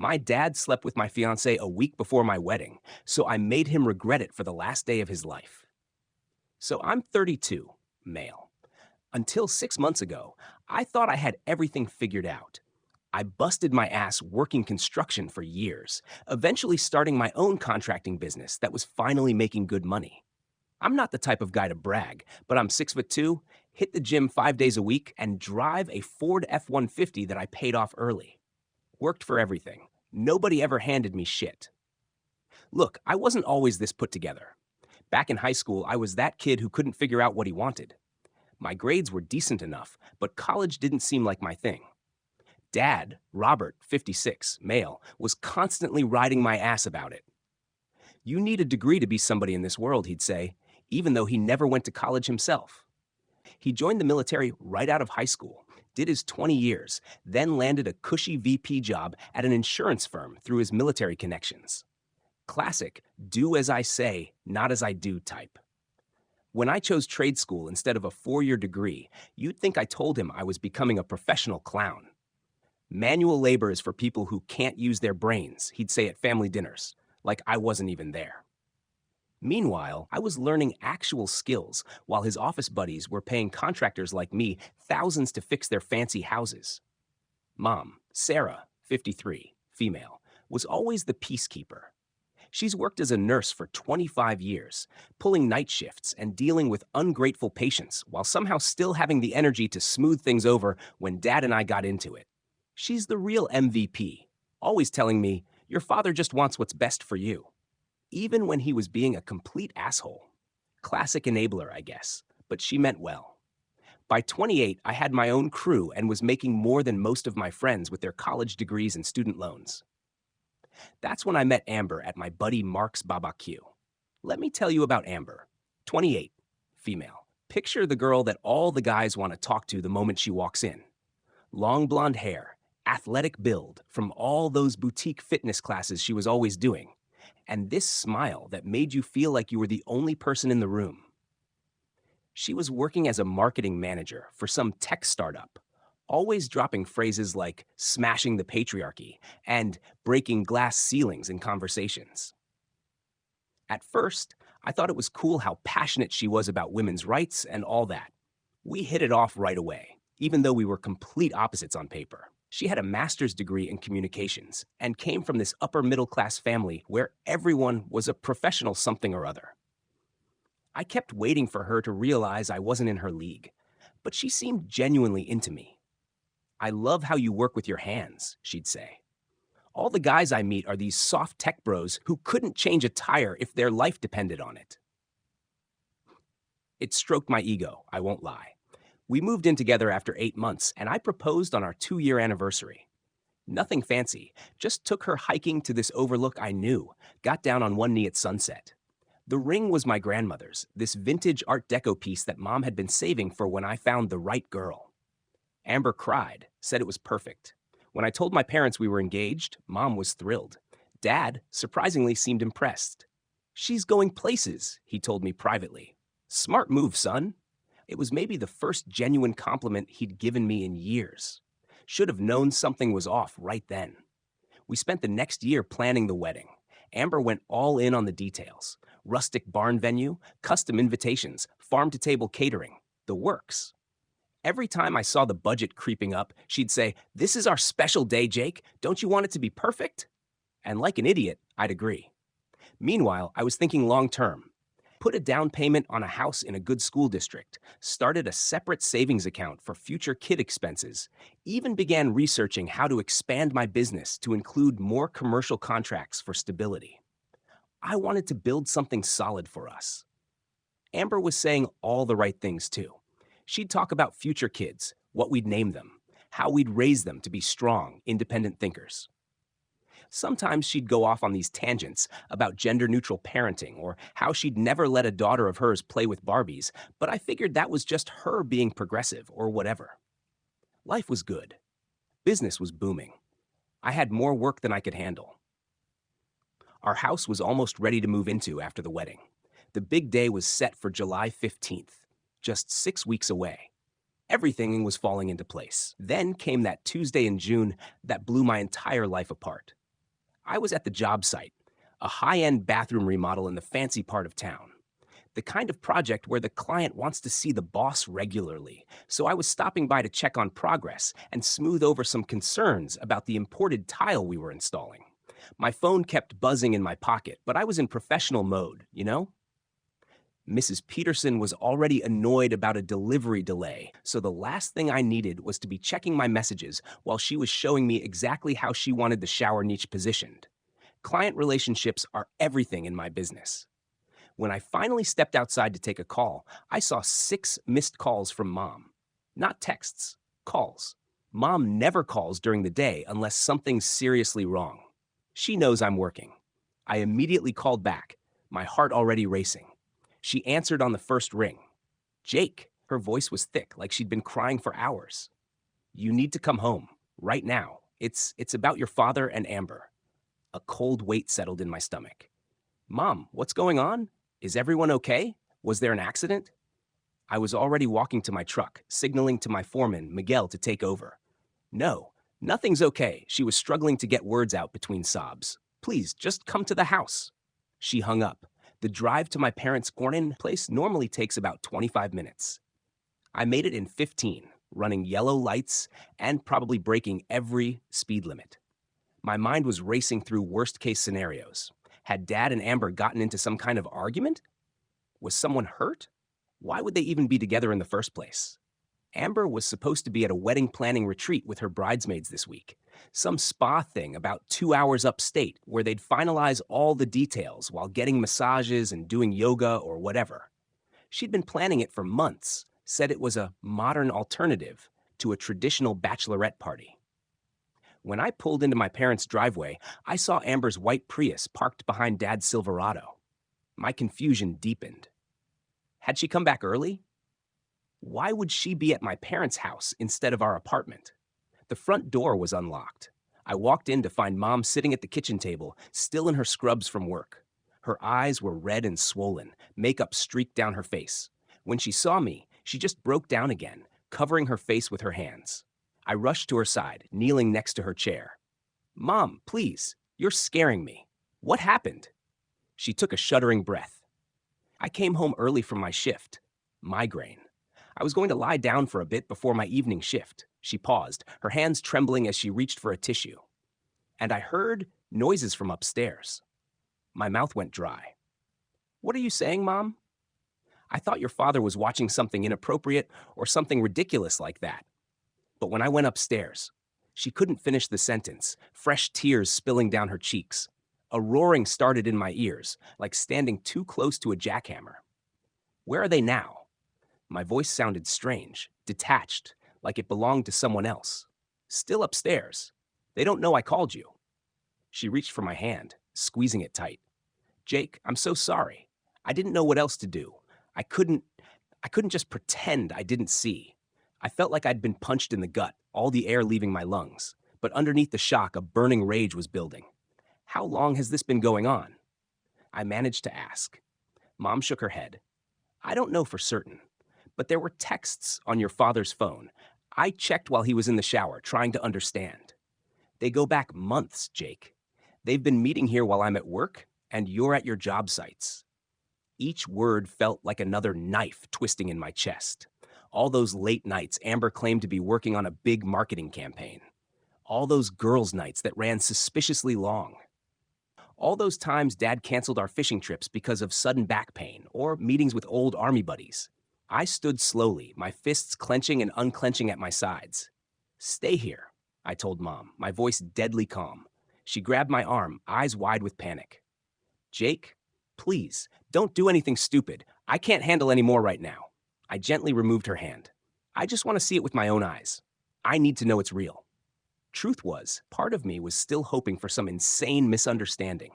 My dad slept with my fiancée a week before my wedding, so I made him regret it for the last day of his life. So I'm 32, male. Until 6 months ago, I thought I had everything figured out. I busted my ass working construction for years, eventually starting my own contracting business that was finally making good money. I'm not the type of guy to brag, but I'm 6'2", hit the gym 5 days a week, and drive a Ford F-150 that I paid off early. Worked for everything. Nobody ever handed me shit. Look, I wasn't always this put together. Back in high school, I was that kid who couldn't figure out what he wanted. My grades were decent enough, but college didn't seem like my thing. Dad, Robert, 56, male, was constantly riding my ass about it. You need a degree to be somebody in this world, he'd say, even though he never went to college himself. He joined the military right out of high school, did his 20 years, then landed a cushy VP job at an insurance firm through his military connections. Classic, do as I say, not as I do type. When I chose trade school instead of a 4-year degree, you'd think I told him I was becoming a professional clown. Manual labor is for people who can't use their brains, he'd say at family dinners, like I wasn't even there. Meanwhile, I was learning actual skills while his office buddies were paying contractors like me thousands to fix their fancy houses. Mom, Sarah, 53, female, was always the peacekeeper. She's worked as a nurse for 25 years, pulling night shifts and dealing with ungrateful patients while somehow still having the energy to smooth things over when Dad and I got into it. She's the real MVP, always telling me, your father just wants what's best for you. Even when he was being a complete asshole. Classic enabler, I guess, but she meant well. By 28, I had my own crew and was making more than most of my friends with their college degrees and student loans. That's when I met Amber at my buddy Mark's barbecue. Let me tell you about Amber. 28, female. Picture the girl that all the guys want to talk to the moment she walks in. Long blonde hair, athletic build from all those boutique fitness classes she was always doing, and this smile that made you feel like you were the only person in the room. She was working as a marketing manager for some tech startup, always dropping phrases like smashing the patriarchy and breaking glass ceilings in conversations. At first, I thought it was cool how passionate she was about women's rights and all that. We hit it off right away, even though we were complete opposites on paper. She had a master's degree in communications and came from this upper middle class family where everyone was a professional something or other. I kept waiting for her to realize I wasn't in her league, but she seemed genuinely into me. I love how you work with your hands, she'd say. All the guys I meet are these soft tech bros who couldn't change a tire if their life depended on it. It stroked my ego, I won't lie. We moved in together after 8 months, and I proposed on our 2-year anniversary. Nothing fancy, just took her hiking to this overlook I knew, got down on one knee at sunset. The ring was my grandmother's, this vintage Art Deco piece that Mom had been saving for when I found the right girl. Amber cried, said it was perfect. When I told my parents we were engaged, Mom was thrilled. Dad, surprisingly, seemed impressed. She's going places, he told me privately. Smart move, son. It was maybe the first genuine compliment he'd given me in years. Should have known something was off right then. We spent the next year planning the wedding. Amber went all in on the details. Rustic barn venue, custom invitations, farm-to-table catering, the works. Every time I saw the budget creeping up, she'd say, "This is our special day, Jake. Don't you want it to be perfect?" And like an idiot, I'd agree. Meanwhile, I was thinking long-term. Put a down payment on a house in a good school district, started a separate savings account for future kid expenses, even began researching how to expand my business to include more commercial contracts for stability. I wanted to build something solid for us. Amber was saying all the right things too. She'd talk about future kids, what we'd name them, how we'd raise them to be strong, independent thinkers. Sometimes she'd go off on these tangents about gender-neutral parenting or how she'd never let a daughter of hers play with Barbies, but I figured that was just her being progressive or whatever. Life was good. Business was booming. I had more work than I could handle. Our house was almost ready to move into after the wedding. The big day was set for July 15th, just 6 weeks away. Everything was falling into place. Then came that Tuesday in June that blew my entire life apart. I was at the job site, a high-end bathroom remodel in the fancy part of town. The kind of project where the client wants to see the boss regularly, so I was stopping by to check on progress and smooth over some concerns about the imported tile we were installing. My phone kept buzzing in my pocket, but I was in professional mode, you know? Mrs. Peterson was already annoyed about a delivery delay, so the last thing I needed was to be checking my messages while she was showing me exactly how she wanted the shower niche positioned. Client relationships are everything in my business. When I finally stepped outside to take a call, I saw 6 missed calls from Mom. Not texts, calls. Mom never calls during the day unless something's seriously wrong. She knows I'm working. I immediately called back, my heart already racing. She answered on the first ring. Jake, her voice was thick, like she'd been crying for hours. You need to come home, right now. It's about your father and Amber. A cold weight settled in my stomach. Mom, what's going on? Is everyone okay? Was there an accident? I was already walking to my truck, signaling to my foreman, Miguel, to take over. No, nothing's okay. She was struggling to get words out between sobs. Please, just come to the house. She hung up. The drive to my parents' Gornin place normally takes about 25 minutes. I made it in 15, running yellow lights and probably breaking every speed limit. My mind was racing through worst-case scenarios. Had Dad and Amber gotten into some kind of argument? Was someone hurt? Why would they even be together in the first place? Amber was supposed to be at a wedding planning retreat with her bridesmaids this week. Some spa thing about 2 hours upstate where they'd finalize all the details while getting massages and doing yoga or whatever. She'd been planning it for months, said it was a modern alternative to a traditional bachelorette party. When I pulled into my parents' driveway, I saw Amber's white Prius parked behind Dad's Silverado. My confusion deepened. Had she come back early? Why would she be at my parents' house instead of our apartment? The front door was unlocked. I walked in to find Mom sitting at the kitchen table, still in her scrubs from work. Her eyes were red and swollen, makeup streaked down her face. When she saw me, she just broke down again, covering her face with her hands. I rushed to her side, kneeling next to her chair. Mom, please, you're scaring me. What happened? She took a shuddering breath. I came home early from my shift. Migraine. I was going to lie down for a bit before my evening shift. She paused, her hands trembling as she reached for a tissue. And I heard noises from upstairs. My mouth went dry. What are you saying, Mom? I thought your father was watching something inappropriate or something ridiculous like that. But when I went upstairs, she couldn't finish the sentence, fresh tears spilling down her cheeks. A roaring started in my ears, like standing too close to a jackhammer. Where are they now? My voice sounded strange, detached, like it belonged to someone else. Still upstairs. They don't know I called you. She reached for my hand, squeezing it tight. Jake, I'm so sorry. I didn't know what else to do. I couldn't just pretend I didn't see. I felt like I'd been punched in the gut, all the air leaving my lungs. But underneath the shock, a burning rage was building. How long has this been going on? I managed to ask. Mom shook her head. I don't know for certain, but there were texts on your father's phone. I checked while he was in the shower, trying to understand. They go back months, Jake. They've been meeting here while I'm at work, and you're at your job sites. Each word felt like another knife twisting in my chest. All those late nights Amber claimed to be working on a big marketing campaign. All those girls' nights that ran suspiciously long. All those times Dad canceled our fishing trips because of sudden back pain or meetings with old army buddies. I stood slowly, my fists clenching and unclenching at my sides. Stay here, I told Mom, my voice deadly calm. She grabbed my arm, eyes wide with panic. Jake, please, don't do anything stupid. I can't handle any more right now. I gently removed her hand. I just want to see it with my own eyes. I need to know it's real. Truth was, part of me was still hoping for some insane misunderstanding.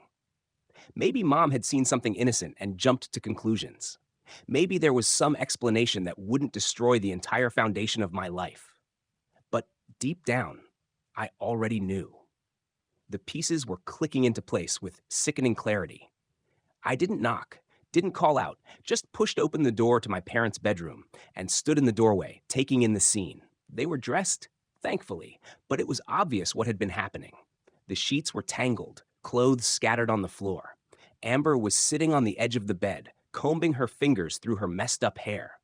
Maybe Mom had seen something innocent and jumped to conclusions. Maybe there was some explanation that wouldn't destroy the entire foundation of my life. But deep down, I already knew. The pieces were clicking into place with sickening clarity. I didn't knock, didn't call out, just pushed open the door to my parents' bedroom and stood in the doorway, taking in the scene. They were dressed, thankfully, but it was obvious what had been happening. The sheets were tangled, clothes scattered on the floor. Amber was sitting on the edge of the bed, combing her fingers through her messed up hair.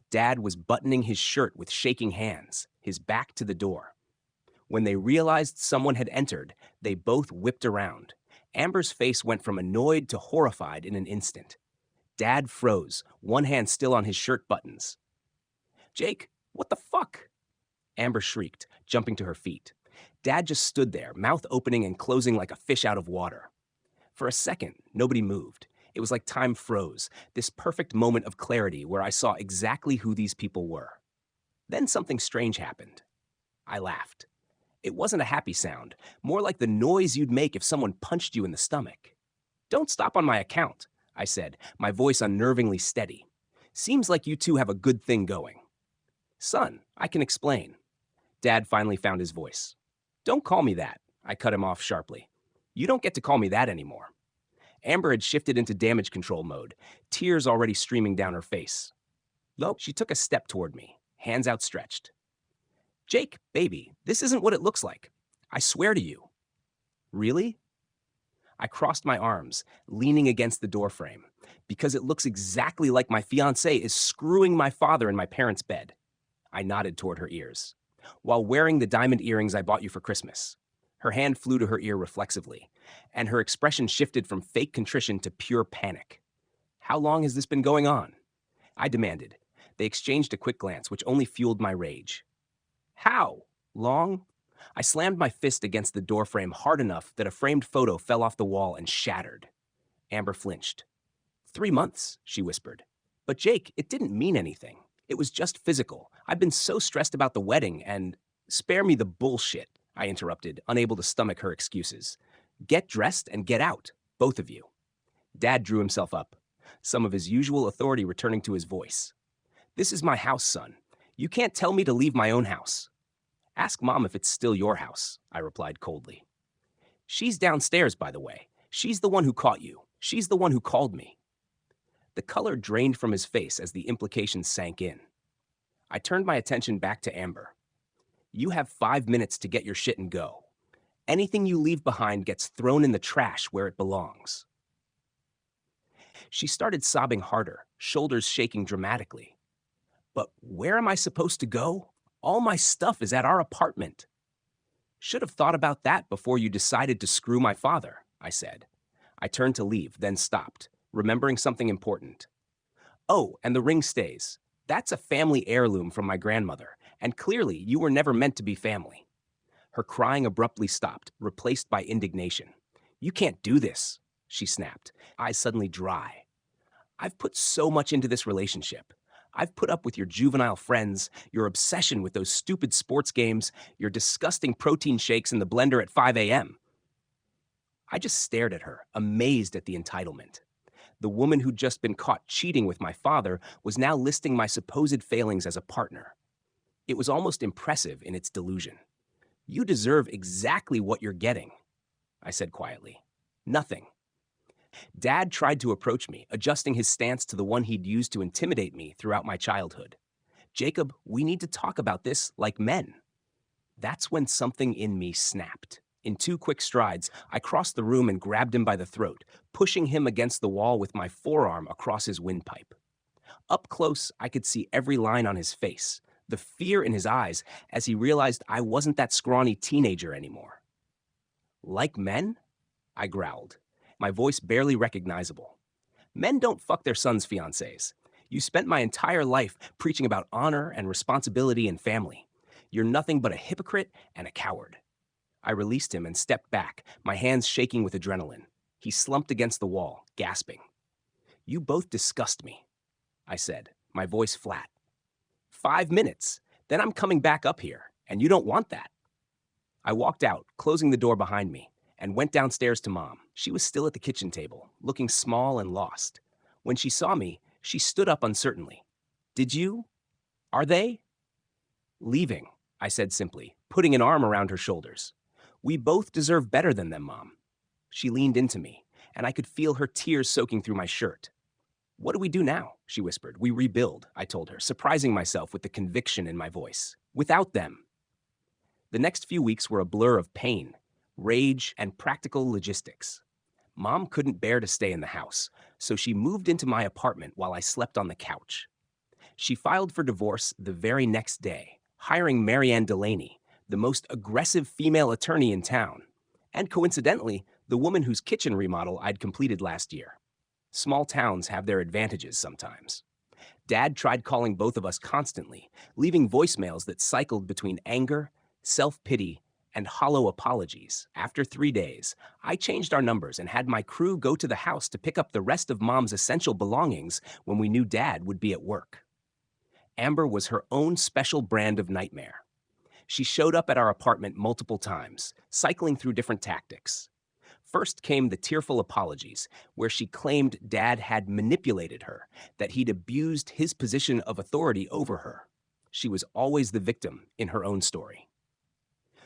Dad was buttoning his shirt with shaking hands, his back to the door. When they realized someone had entered, they both whipped around. Amber's face went from annoyed to horrified in an instant. Dad froze, one hand still on his shirt buttons. "Jake, what the fuck?" Amber shrieked, jumping to her feet. Dad just stood there, mouth opening and closing like a fish out of water. For a second, nobody moved. It was like time froze, this perfect moment of clarity where I saw exactly who these people were. Then something strange happened. I laughed. It wasn't a happy sound, more like the noise you'd make if someone punched you in the stomach. "Don't stop on my account," I said, my voice unnervingly steady. "Seems like you two have a good thing going." "Son, I can explain." Dad finally found his voice. "Don't call me that," I cut him off sharply. "You don't get to call me that anymore." Amber had shifted into damage control mode, tears already streaming down her face. Though she took a step toward me, hands outstretched. "Jake, baby, this isn't what it looks like. I swear to you." "Really?" I crossed my arms, leaning against the doorframe, because it looks exactly like my fiancée is screwing my father in my parents' bed. I nodded toward her ears. "While wearing the diamond earrings I bought you for Christmas." Her hand flew to her ear reflexively, and her expression shifted from fake contrition to pure panic. "How long has this been going on?" I demanded. They exchanged a quick glance, which only fueled my rage. "How? Long?" I slammed my fist against the doorframe hard enough that a framed photo fell off the wall and shattered. Amber flinched. 3 months, she whispered. "But Jake, it didn't mean anything. It was just physical. I've been so stressed about the wedding and—" "Spare me the bullshit," I interrupted, unable to stomach her excuses. "Get dressed and get out, both of you." Dad drew himself up, some of his usual authority returning to his voice. "This is my house, son. You can't tell me to leave my own house." "Ask Mom if it's still your house," I replied coldly. "She's downstairs, by the way. She's the one who caught you. She's the one who called me." The color drained from his face as the implications sank in. I turned my attention back to Amber. "You have 5 minutes to get your shit and go. Anything you leave behind gets thrown in the trash where it belongs." She started sobbing harder, shoulders shaking dramatically. "But where am I supposed to go? All my stuff is at our apartment." "Should have thought about that before you decided to screw my father," I said. I turned to leave, then stopped, remembering something important. "Oh, and the ring stays. That's a family heirloom from my grandmother, and clearly you were never meant to be family." Her crying abruptly stopped, replaced by indignation. "You can't do this," she snapped, eyes suddenly dry. "I've put so much into this relationship. I've put up with your juvenile friends, your obsession with those stupid sports games, your disgusting protein shakes in the blender at 5 a.m. I just stared at her, amazed at the entitlement. The woman who'd just been caught cheating with my father was now listing my supposed failings as a partner. It was almost impressive in its delusion. "You deserve exactly what you're getting," I said quietly. "Nothing." Dad tried to approach me, adjusting his stance to the one he'd used to intimidate me throughout my childhood. "Jacob, we need to talk about this like men." That's when something in me snapped. In 2 quick strides, I crossed the room and grabbed him by the throat, pushing him against the wall with my forearm across his windpipe. Up close, I could see every line on his face, the fear in his eyes as he realized I wasn't that scrawny teenager anymore. "Like men?" I growled, my voice barely recognizable. "Men don't fuck their sons' fiancés. You spent my entire life preaching about honor and responsibility and family. You're nothing but a hypocrite and a coward." I released him and stepped back, my hands shaking with adrenaline. He slumped against the wall, gasping. "You both disgust me," I said, my voice flat. 5 minutes, then I'm coming back up here, and you don't want that." I walked out, closing the door behind me, and went downstairs to Mom. She was still at the kitchen table, looking small and lost. When she saw me, she stood up uncertainly. "Did you? Are they?" "Leaving," I said simply, putting an arm around her shoulders. "We both deserve better than them, Mom." She leaned into me, and I could feel her tears soaking through my shirt. "What do we do now?" she whispered. "We rebuild," I told her, surprising myself with the conviction in my voice. "Without them." The next few weeks were a blur of pain, rage, and practical logistics. Mom couldn't bear to stay in the house, so she moved into my apartment while I slept on the couch. She filed for divorce the very next day, hiring Marianne Delaney, the most aggressive female attorney in town, and coincidentally, the woman whose kitchen remodel I'd completed last year. Small towns have their advantages sometimes. Dad tried calling both of us constantly, leaving voicemails that cycled between anger, self-pity, and hollow apologies. After 3 days, I changed our numbers and had my crew go to the house to pick up the rest of Mom's essential belongings when we knew Dad would be at work. Amber was her own special brand of nightmare. She showed up at our apartment multiple times, cycling through different tactics. First came the tearful apologies, where she claimed Dad had manipulated her, that he'd abused his position of authority over her. She was always the victim in her own story.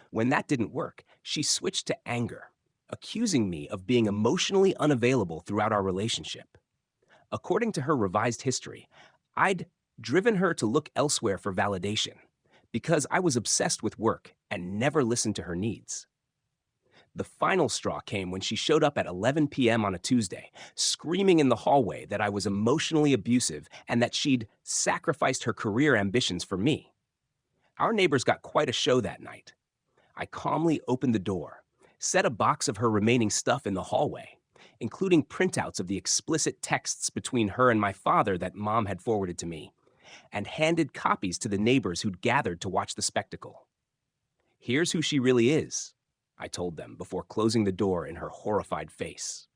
When that didn't work, she switched to anger, accusing me of being emotionally unavailable throughout our relationship. According to her revised history, I'd driven her to look elsewhere for validation because I was obsessed with work and never listened to her needs. The final straw came when she showed up at 11 p.m. on a Tuesday, screaming in the hallway that I was emotionally abusive and that she'd sacrificed her career ambitions for me. Our neighbors got quite a show that night. I calmly opened the door, set a box of her remaining stuff in the hallway, including printouts of the explicit texts between her and my father that Mom had forwarded to me, and handed copies to the neighbors who'd gathered to watch the spectacle. "Here's who she really is," I told them before closing the door in her horrified face.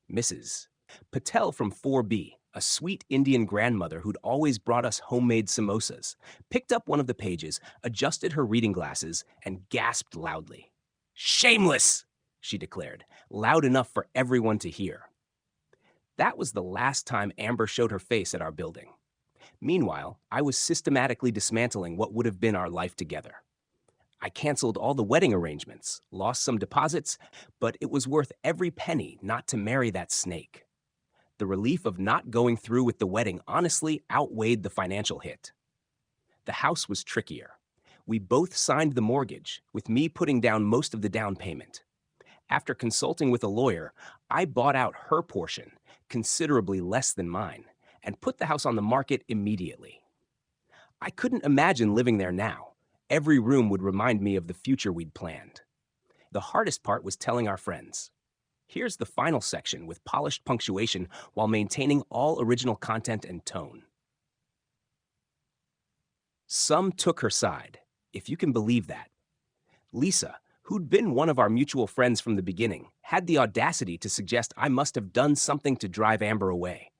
Mrs. Patel from 4B, a sweet Indian grandmother who'd always brought us homemade samosas, picked up one of the pages, adjusted her reading glasses, and gasped loudly. "Shameless!" she declared, loud enough for everyone to hear. That was the last time Amber showed her face at our building. Meanwhile, I was systematically dismantling what would have been our life together. I canceled all the wedding arrangements, lost some deposits, but it was worth every penny not to marry that snake. The relief of not going through with the wedding honestly outweighed the financial hit. The house was trickier. We both signed the mortgage, with me putting down most of the down payment. After consulting with a lawyer, I bought out her portion, considerably less than mine, and put the house on the market immediately. I couldn't imagine living there now. Every room would remind me of the future we'd planned. The hardest part was telling our friends. Here's the final section with polished punctuation while maintaining all original content and tone. Some took her side, if you can believe that. Lisa, who'd been one of our mutual friends from the beginning, had the audacity to suggest I must have done something to drive Amber away.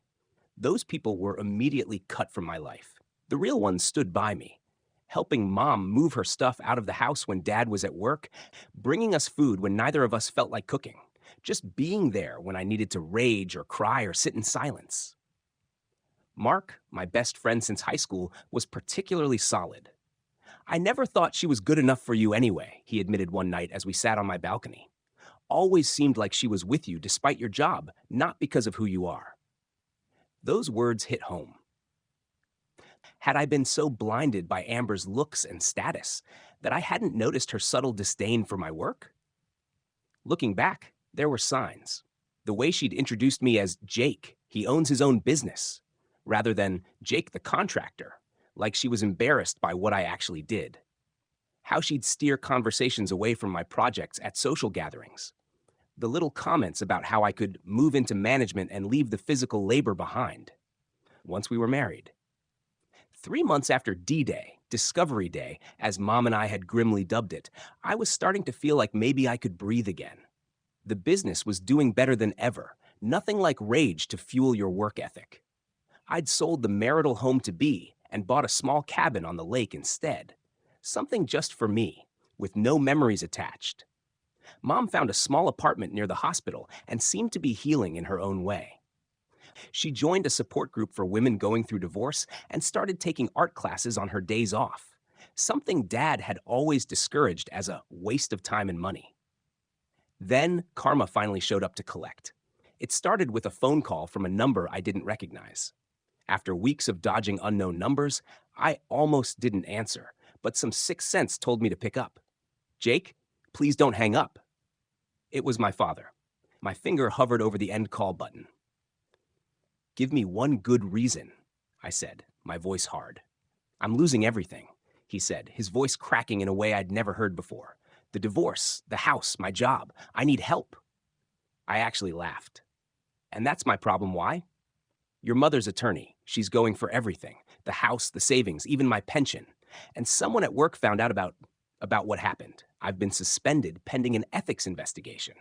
Those people were immediately cut from my life. The real ones stood by me, helping Mom move her stuff out of the house when Dad was at work, bringing us food when neither of us felt like cooking, just being there when I needed to rage or cry or sit in silence. Mark, my best friend since high school, was particularly solid. "I never thought she was good enough for you anyway," he admitted one night as we sat on my balcony. "Always seemed like she was with you despite your job, not because of who you are." Those words hit home. Had I been so blinded by Amber's looks and status that I hadn't noticed her subtle disdain for my work? Looking back, there were signs. The way she'd introduced me as Jake, he owns his own business, rather than Jake the contractor, like she was embarrassed by what I actually did. How she'd steer conversations away from my projects at social gatherings. The little comments about how I could move into management and leave the physical labor behind. Once we were married. 3 months after D-Day, Discovery Day, as Mom and I had grimly dubbed it, I was starting to feel like maybe I could breathe again. The business was doing better than ever, nothing like rage to fuel your work ethic. I'd sold the marital home-to-be and bought a small cabin on the lake instead. Something just for me, with no memories attached. Mom found a small apartment near the hospital and seemed to be healing in her own way. She joined a support group for women going through divorce and started taking art classes on her days off, something Dad had always discouraged as a waste of time and money. Then karma finally showed up to collect. It started with a phone call from a number I didn't recognize. After weeks of dodging unknown numbers, I almost didn't answer, but some sixth sense told me to pick up. "Jake, please don't hang up," It was my father. My finger hovered over the end call button. "Give me one good reason," I said, my voice hard. "I'm losing everything," he said, his voice cracking in a way I'd never heard before. "The divorce, the house, my job. I need help." I actually laughed. "And that's my problem, why? Your mother's attorney. She's going for everything. The house, the savings, even my pension. And someone at work found out about what happened. I've been suspended pending an ethics investigation."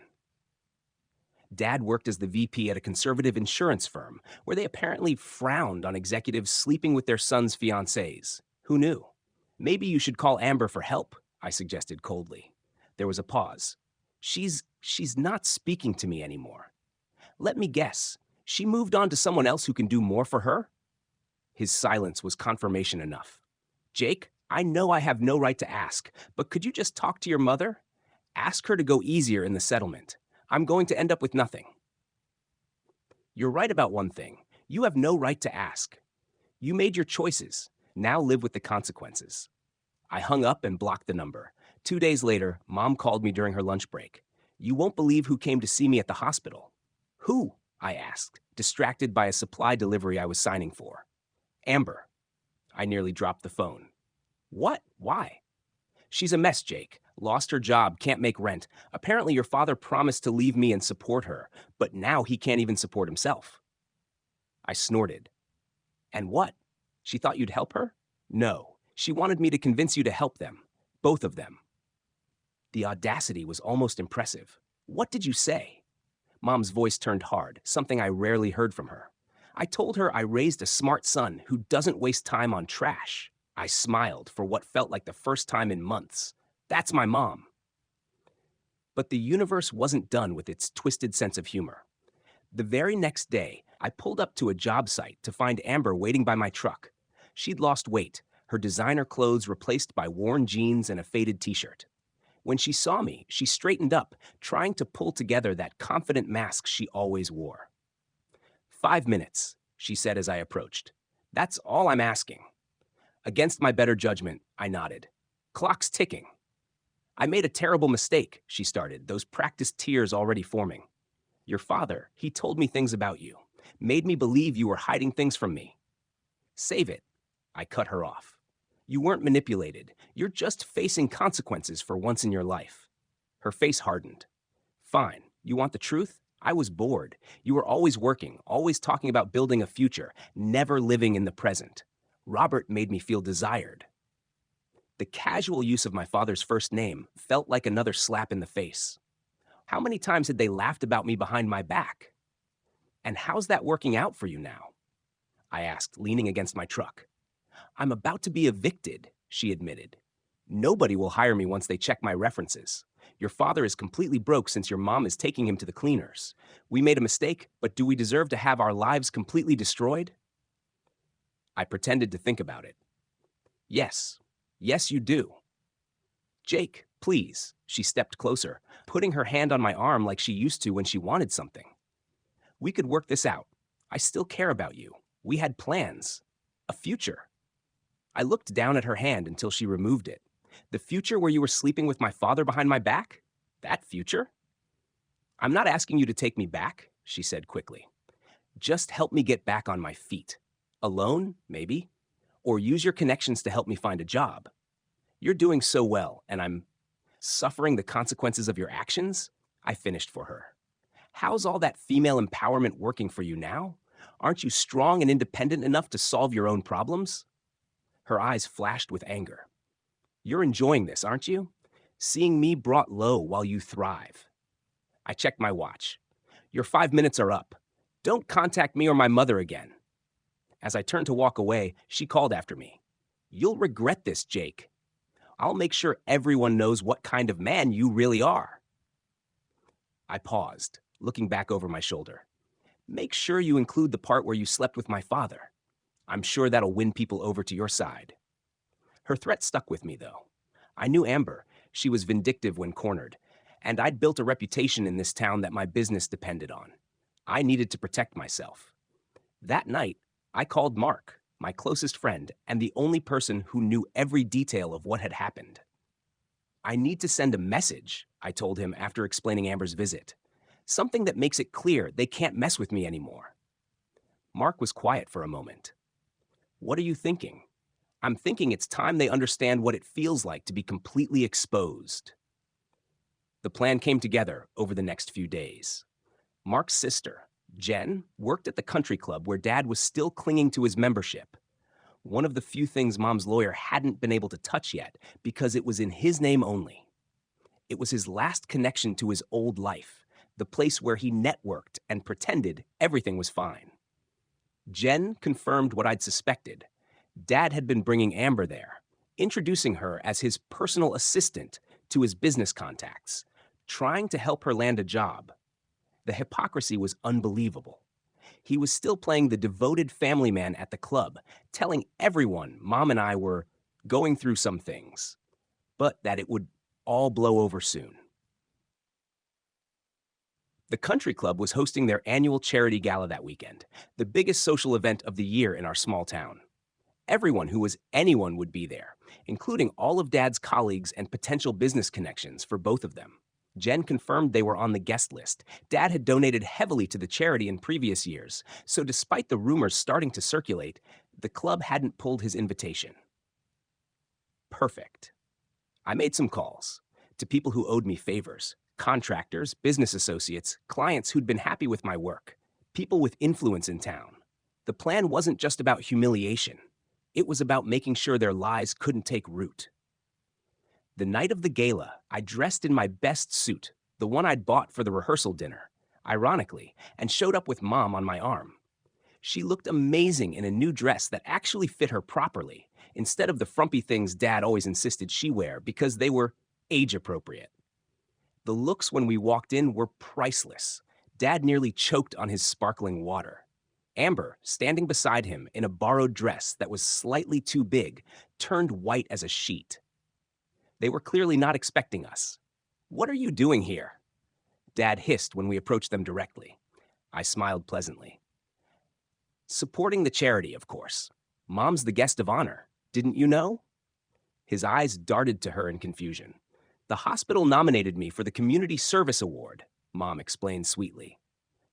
Dad worked as the VP at a conservative insurance firm where they apparently frowned on executives sleeping with their sons' fiancées. Who knew? "Maybe you should call Amber for help," I suggested coldly. There was a pause. She's not speaking to me anymore. Let me guess. She moved on to someone else who can do more for her?" His silence was confirmation enough. "Jake, I know I have no right to ask, but could you just talk to your mother? Ask her to go easier in the settlement. I'm going to end up with nothing." "You're right about one thing. You have no right to ask. You made your choices. Now live with the consequences." I hung up and blocked the number. 2 days later, Mom called me during her lunch break. "You won't believe who came to see me at the hospital." "Who?" I asked, distracted by a supply delivery I was signing for. "Amber." I nearly dropped the phone. "What? Why?" "She's a mess, Jake. Lost her job, can't make rent. Apparently your father promised to leave me and support her, but now he can't even support himself." I snorted. "And what? She thought you'd help her?" "No. She wanted me to convince you to help them. Both of them." The audacity was almost impressive. "What did you say?" Mom's voice turned hard, something I rarely heard from her. "I told her I raised a smart son who doesn't waste time on trash." I smiled for what felt like the first time in months. That's my mom. But the universe wasn't done with its twisted sense of humor. The very next day, I pulled up to a job site to find Amber waiting by my truck. She'd lost weight, her designer clothes replaced by worn jeans and a faded t-shirt. When she saw me, she straightened up, trying to pull together that confident mask she always wore. "5 minutes," she said as I approached. "That's all I'm asking." Against my better judgment, I nodded. "Clock's ticking." "I made a terrible mistake," she started, those practiced tears already forming. "Your father, he told me things about you. Made me believe you were hiding things from me." "Save it." I cut her off. "You weren't manipulated. You're just facing consequences for once in your life." Her face hardened. "Fine. You want the truth? I was bored. You were always working, always talking about building a future, never living in the present. Robert made me feel desired." The casual use of my father's first name felt like another slap in the face. How many times had they laughed about me behind my back? "And how's that working out for you now?" I asked, leaning against my truck. "I'm about to be evicted," she admitted. "Nobody will hire me once they check my references. Your father is completely broke since your mom is taking him to the cleaners. We made a mistake, but do we deserve to have our lives completely destroyed?" I pretended to think about it. "Yes. Yes, you do." "Jake, please." She stepped closer, putting her hand on my arm like she used to when she wanted something. "We could work this out. I still care about you. We had plans. A future." I looked down at her hand until she removed it. "The future where you were sleeping with my father behind my back? That future?" "I'm not asking you to take me back," she said quickly. "Just help me get back on my feet. Alone, maybe. Or use your connections to help me find a job. You're doing so well, and I'm suffering the consequences of your actions," I finished for her. "How's all that female empowerment working for you now? Aren't you strong and independent enough to solve your own problems?" Her eyes flashed with anger. "You're enjoying this, aren't you? Seeing me brought low while you thrive." I checked my watch. "Your 5 minutes are up. Don't contact me or my mother again." As I turned to walk away, she called after me. "You'll regret this, Jake. I'll make sure everyone knows what kind of man you really are." I paused, looking back over my shoulder. "Make sure you include the part where you slept with my father. I'm sure that'll win people over to your side." Her threat stuck with me, though. I knew Amber. She was vindictive when cornered, and I'd built a reputation in this town that my business depended on. I needed to protect myself. That night, I called Mark, my closest friend and the only person who knew every detail of what had happened. I need to send a message, I told him after explaining Amber's visit. Something that makes it clear they can't mess with me anymore. Mark was quiet for a moment. What are you thinking? I'm thinking it's time they understand what it feels like to be completely exposed. The plan came together over the next few days. Mark's sister, Jen, worked at the country club where Dad was still clinging to his membership. One of the few things Mom's lawyer hadn't been able to touch yet because it was in his name only. It was his last connection to his old life, the place where he networked and pretended everything was fine. Jen confirmed what I'd suspected. Dad had been bringing Amber there, introducing her as his personal assistant to his business contacts, trying to help her land a job. The hypocrisy was unbelievable. He was still playing the devoted family man at the club, telling everyone Mom and I were going through some things, but that it would all blow over soon. The country club was hosting their annual charity gala that weekend, the biggest social event of the year in our small town. Everyone who was anyone would be there, including all of Dad's colleagues and potential business connections for both of them. Jen confirmed they were on the guest list. Dad had donated heavily to the charity in previous years, so despite the rumors starting to circulate, the club hadn't pulled his invitation. Perfect. I made some calls to people who owed me favors, contractors, business associates, clients who'd been happy with my work, people with influence in town. The plan wasn't just about humiliation. It was about making sure their lies couldn't take root. The night of the gala, I dressed in my best suit, the one I'd bought for the rehearsal dinner, ironically, and showed up with Mom on my arm. She looked amazing in a new dress that actually fit her properly, instead of the frumpy things Dad always insisted she wear because they were age-appropriate. The looks when we walked in were priceless. Dad nearly choked on his sparkling water. Amber, standing beside him in a borrowed dress that was slightly too big, turned white as a sheet. They were clearly not expecting us. "What are you doing here?" Dad hissed when we approached them directly. I smiled pleasantly. "Supporting the charity, of course. Mom's the guest of honor. Didn't you know?" His eyes darted to her in confusion. "The hospital nominated me for the Community Service Award," Mom explained sweetly,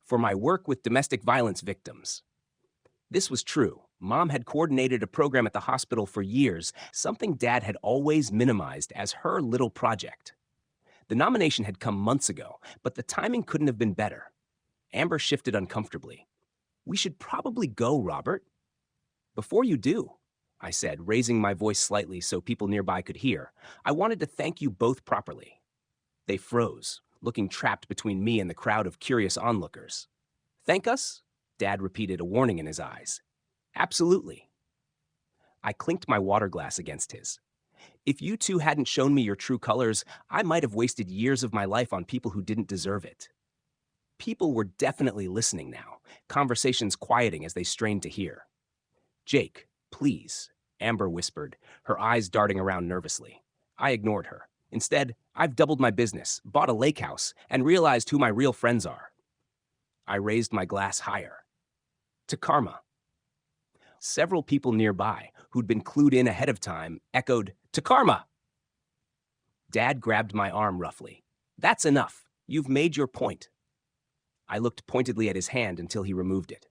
"for my work with domestic violence victims." This was true. Mom had coordinated a program at the hospital for years, something Dad had always minimized as her little project. The nomination had come months ago, but the timing couldn't have been better. Amber shifted uncomfortably. "We should probably go, Robert." "Before you do," I said, raising my voice slightly so people nearby could hear, "I wanted to thank you both properly." They froze, looking trapped between me and the crowd of curious onlookers. "Thank us?" Dad repeated, a warning in his eyes. "Absolutely." I clinked my water glass against his. "If you two hadn't shown me your true colors, I might have wasted years of my life on people who didn't deserve it." People were definitely listening now, conversations quieting as they strained to hear. "Jake, please," Amber whispered, her eyes darting around nervously. I ignored her. Instead, "I've doubled my business, bought a lake house, and realized who my real friends are." I raised my glass higher. "To karma." Several people nearby, who'd been clued in ahead of time, echoed, "To karma." Dad grabbed my arm roughly. "That's enough. You've made your point." I looked pointedly at his hand until he removed it.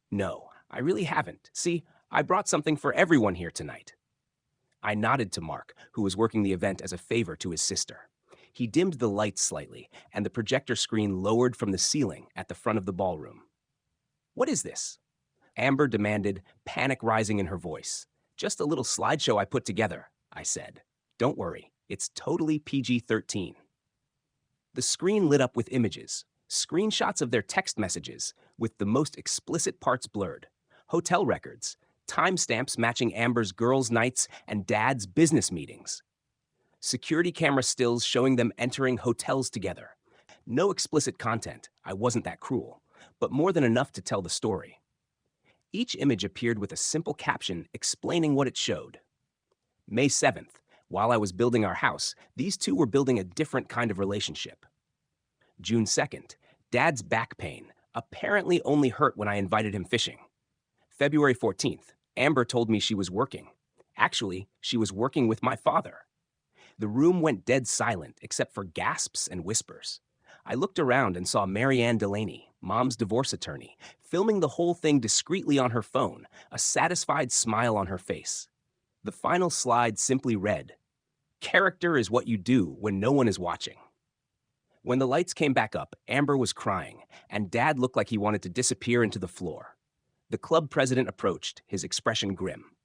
"No, I really haven't. See, I brought something for everyone here tonight." I nodded to Mark, who was working the event as a favor to his sister. He dimmed the lights slightly, and the projector screen lowered from the ceiling at the front of the ballroom. "What is this?" Amber demanded, panic rising in her voice. "Just a little slideshow I put together," I said. "Don't worry, it's totally PG-13. The screen lit up with images, screenshots of their text messages, with the most explicit parts blurred, hotel records, timestamps matching Amber's girls' nights and Dad's business meetings, security camera stills showing them entering hotels together. No explicit content, I wasn't that cruel, but more than enough to tell the story. Each image appeared with a simple caption explaining what it showed. May 7th, while I was building our house, these two were building a different kind of relationship. June 2nd, Dad's back pain apparently only hurt when I invited him fishing. February 14th, Amber told me she was working. Actually, she was working with my father. The room went dead silent except for gasps and whispers. I looked around and saw Marianne Delaney, Mom's divorce attorney, filming the whole thing discreetly on her phone, a satisfied smile on her face. The final slide simply read, "Character is what you do when no one is watching." When the lights came back up, Amber was crying, and Dad looked like he wanted to disappear into the floor. The club president approached, his expression grim.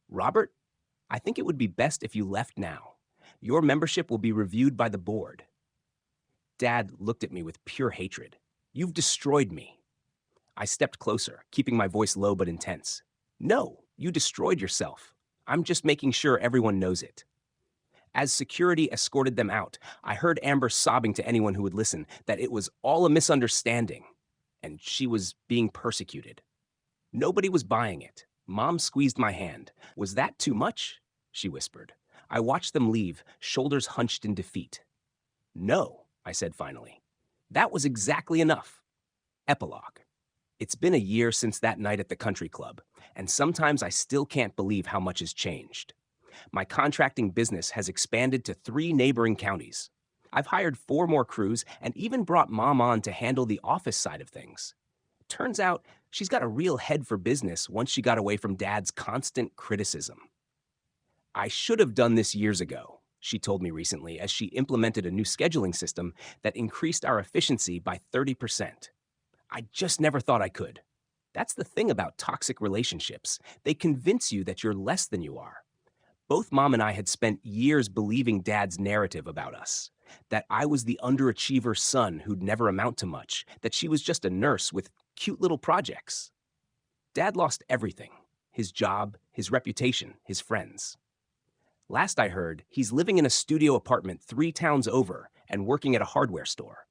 "Robert, I think it would be best if you left now. Your membership will be reviewed by the board." Dad looked at me with pure hatred. "You've destroyed me." I stepped closer, keeping my voice low but intense. "No, you destroyed yourself. I'm just making sure everyone knows it." As security escorted them out, I heard Amber sobbing to anyone who would listen that it was all a misunderstanding, and she was being persecuted. Nobody was buying it. Mom squeezed my hand. "Was that too much?" she whispered. I watched them leave, shoulders hunched in defeat. "No," I said finally. "That was exactly enough." Epilogue. It's been a year since that night at the country club, and sometimes I still can't believe how much has changed. My contracting business has expanded to 3 neighboring counties. I've hired 4 more crews and even brought Mom on to handle the office side of things. Turns out she's got a real head for business once she got away from Dad's constant criticism. "I should have done this years ago," she told me recently as she implemented a new scheduling system that increased our efficiency by 30%. "I just never thought I could." That's the thing about toxic relationships. They convince you that you're less than you are. Both Mom and I had spent years believing Dad's narrative about us, that I was the underachiever son who'd never amount to much, that she was just a nurse with cute little projects. Dad lost everything: his job, his reputation, his friends. Last I heard, he's living in a studio apartment 3 towns over and working at a hardware store.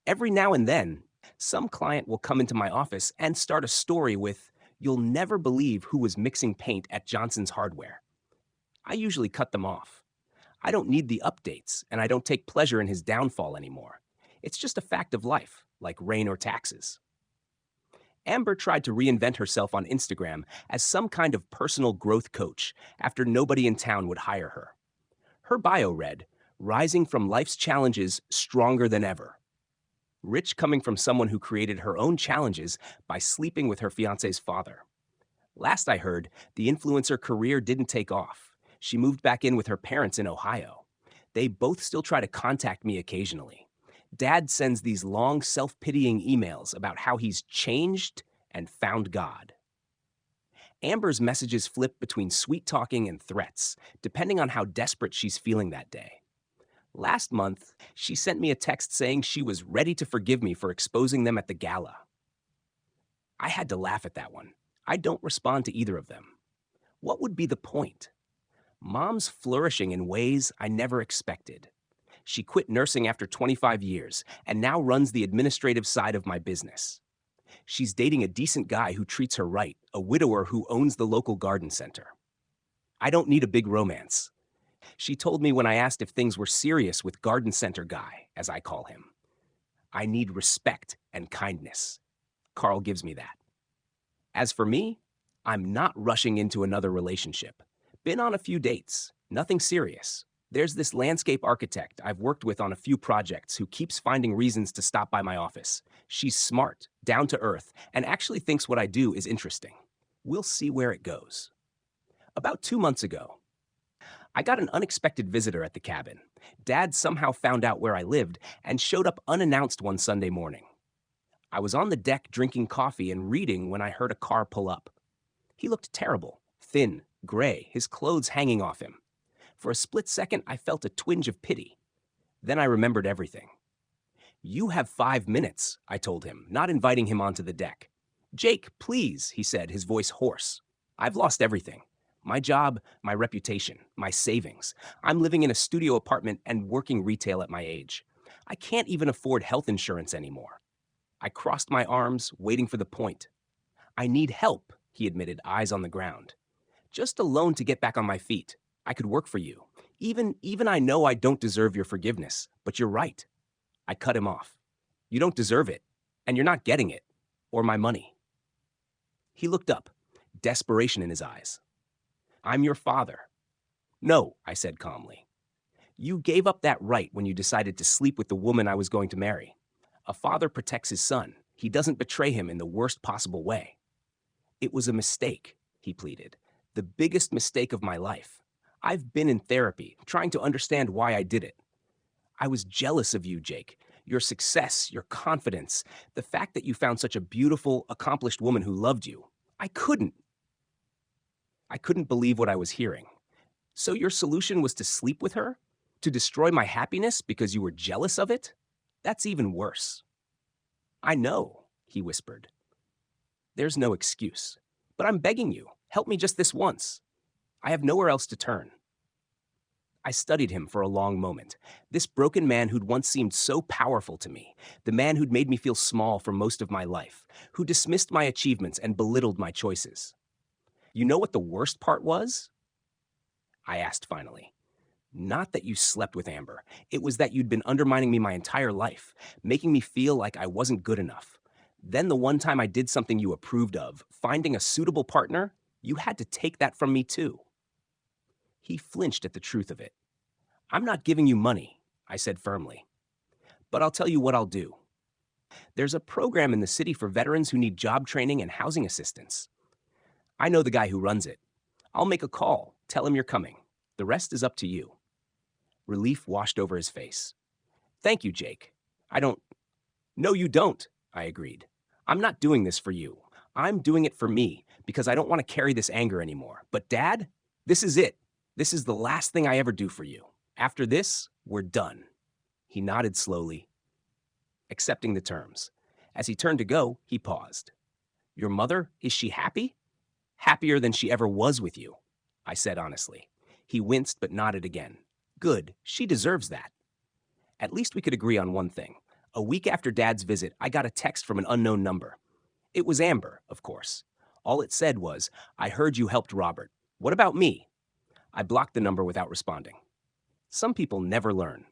Every now and then, some client will come into my office and start a story with, "You'll never believe who was mixing paint at Johnson's Hardware." I usually cut them off. I don't need the updates, and I don't take pleasure in his downfall anymore. It's just a fact of life, like rain or taxes. Amber tried to reinvent herself on Instagram as some kind of personal growth coach after nobody in town would hire her. Her bio read, "Rising from life's challenges stronger than ever." Rich coming from someone who created her own challenges by sleeping with her fiancé's father. Last I heard, the influencer career didn't take off. She moved back in with her parents in Ohio. They both still try to contact me occasionally. Dad sends these long, self-pitying emails about how he's changed and found God. Amber's messages flip between sweet-talking and threats, depending on how desperate she's feeling that day. Last month, she sent me a text saying she was ready to forgive me for exposing them at the gala. I had to laugh at that one. I don't respond to either of them. What would be the point? Mom's flourishing in ways I never expected. She quit nursing after 25 years and now runs the administrative side of my business. She's dating a decent guy who treats her right, a widower who owns the local garden center. I don't need a big romance. She told me when I asked if things were serious with garden center guy, as I call him. I need respect and kindness. Carl gives me that. As for me, I'm not rushing into another relationship. Been on a few dates, nothing serious. There's this landscape architect I've worked with on a few projects who keeps finding reasons to stop by my office. She's smart, down to earth, and actually thinks what I do is interesting. We'll see where it goes. About 2 months ago, I got an unexpected visitor at the cabin. Dad somehow found out where I lived and showed up unannounced one Sunday morning. I was on the deck drinking coffee and reading when I heard a car pull up. He looked terrible, thin, gray, his clothes hanging off him. For a split second, I felt a twinge of pity. Then I remembered everything. "You have 5 minutes," I told him, not inviting him onto the deck. "Jake, please," he said, his voice hoarse. "I've lost everything. My job, my reputation, my savings. I'm living in a studio apartment and working retail at my age. I can't even afford health insurance anymore." I crossed my arms, waiting for the point. "I need help," he admitted, eyes on the ground. "Just a loan to get back on my feet. I could work for you. Even I know I don't deserve your forgiveness, but you're right." I cut him off. "You don't deserve it, and you're not getting it, or my money." He looked up, desperation in his eyes. "I'm your father." "No," I said calmly. You gave up that right when you decided to sleep with the woman I was going to marry. A father protects his son. He doesn't betray him in the worst possible way. It was a mistake, he pleaded. The biggest mistake of my life. I've been in therapy, trying to understand why I did it. I was jealous of you, Jake. Your success, your confidence, the fact that you found such a beautiful, accomplished woman who loved you. I couldn't. I couldn't believe what I was hearing. So your solution was to sleep with her? To destroy my happiness because you were jealous of it? That's even worse. I know, he whispered. There's no excuse. But I'm begging you, help me just this once. I have nowhere else to turn. I studied him for a long moment. This broken man who'd once seemed so powerful to me, the man who'd made me feel small for most of my life, who dismissed my achievements and belittled my choices. You know what the worst part was? I asked finally. Not that you slept with Amber. It was that you'd been undermining me my entire life, making me feel like I wasn't good enough. Then the one time I did something you approved of, finding a suitable partner, you had to take that from me too. He flinched at the truth of it. I'm not giving you money, I said firmly. But I'll tell you what I'll do. There's a program in the city for veterans who need job training and housing assistance. I know the guy who runs it. I'll make a call, tell him you're coming. The rest is up to you. Relief washed over his face. Thank you, Jake. I don't... No, you don't, I agreed. I'm not doing this for you. I'm doing it for me because I don't want to carry this anger anymore. But Dad, this is it. This is the last thing I ever do for you. After this, we're done. He nodded slowly, accepting the terms. As he turned to go, he paused. Your mother, is she happy? Happier than she ever was with you, I said honestly. He winced but nodded again. Good, she deserves that. At least we could agree on one thing. A week after Dad's visit, I got a text from an unknown number. It was Amber, of course. All it said was, I heard you helped Robert. What about me? I blocked the number without responding. Some people never learn.